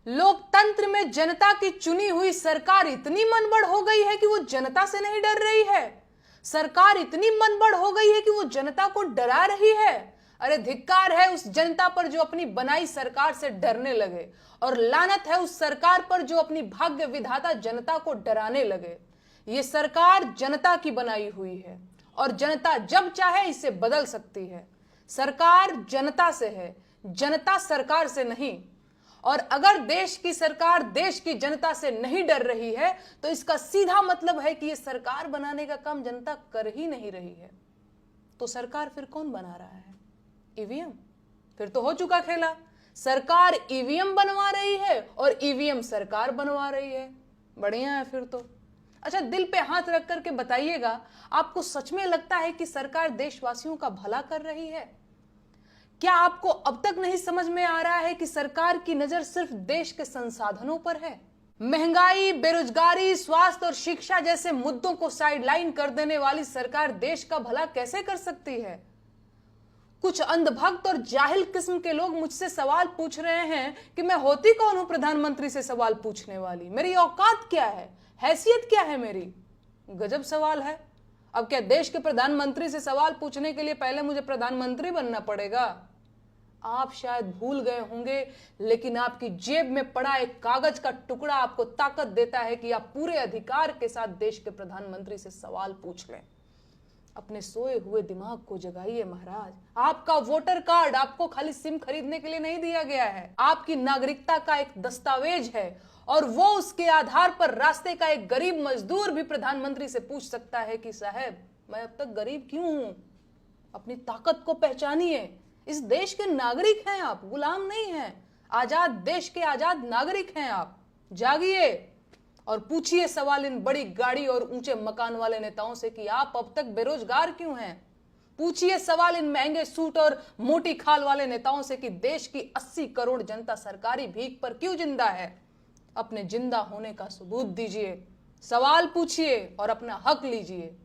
लोकतंत्र में जनता की चुनी हुई सरकार इतनी मनबड़ हो गई है कि वो जनता से नहीं डर रही है। सरकार इतनी मनबड़ हो गई है कि वो जनता को डरा रही है। अरे धिक्कार है उस जनता पर जो अपनी बनाई सरकार से डरने लगे, और लानत है उस सरकार पर जो अपनी भाग्य विधाता जनता को डराने लगे। ये सरकार जनता की बनाई हुई है और जनता जब चाहे इसे बदल सकती है। सरकार जनता से है, जनता सरकार से नहीं। और अगर देश की सरकार देश की जनता से नहीं डर रही है तो इसका सीधा मतलब है कि यह सरकार बनाने का काम जनता कर ही नहीं रही है। तो सरकार फिर कौन बना रहा है? ईवीएम। फिर तो हो चुका खेला। सरकार ईवीएम बनवा रही है और ईवीएम सरकार बनवा रही है। बढ़िया है फिर तो। अच्छा, दिल पे हाथ रख करके बताइएगा, आपको सच में लगता है कि सरकार देशवासियों का भला कर रही है? क्या आपको अब तक नहीं समझ में आ रहा है कि सरकार की नजर सिर्फ देश के संसाधनों पर है? महंगाई, बेरोजगारी, स्वास्थ्य और शिक्षा जैसे मुद्दों को साइडलाइन कर देने वाली सरकार देश का भला कैसे कर सकती है? कुछ अंधभक्त और जाहिल किस्म के लोग मुझसे सवाल पूछ रहे हैं कि मैं होती कौन हूं प्रधानमंत्री से सवाल पूछने वाली? मेरी औकात क्या है? हैसियत क्या है मेरी? गजब सवाल है। अब क्या देश के प्रधानमंत्री से सवाल पूछने के लिए पहले मुझे प्रधानमंत्री बनना पड़ेगा? आप शायद भूल गए होंगे, लेकिन आपकी जेब में पड़ा एक कागज का टुकड़ा आपको ताकत देता है कि आप पूरे अधिकार के साथ देश के प्रधानमंत्री से सवाल पूछ लें। अपने सोए हुए दिमाग को जगाइए महाराज। आपका वोटर कार्ड आपको खाली सिम खरीदने के लिए नहीं दिया गया है, आपकी नागरिकता का एक दस्तावेज है, और वो उसके आधार पर रास्ते का एक गरीब मजदूर भी प्रधानमंत्री से पूछ सकता है कि साहब मैं अब तक गरीब क्यों हूं? अपनी ताकत को पहचानिए। इस देश के नागरिक हैं आप, गुलाम नहीं हैं। आजाद देश के आजाद नागरिक हैं आप। जागिए और पूछिए सवाल इन बड़ी गाड़ी और ऊंचे मकान वाले नेताओं से कि आप अब तक बेरोजगार क्यों हैं? पूछिए सवाल इन महंगे सूट और मोटी खाल वाले नेताओं से कि देश की 80 करोड़ जनता सरकारी भीख पर क्यों जिंदा है? अपने जिंदा होने का सबूत दीजिए, सवाल पूछिए और अपना हक लीजिए।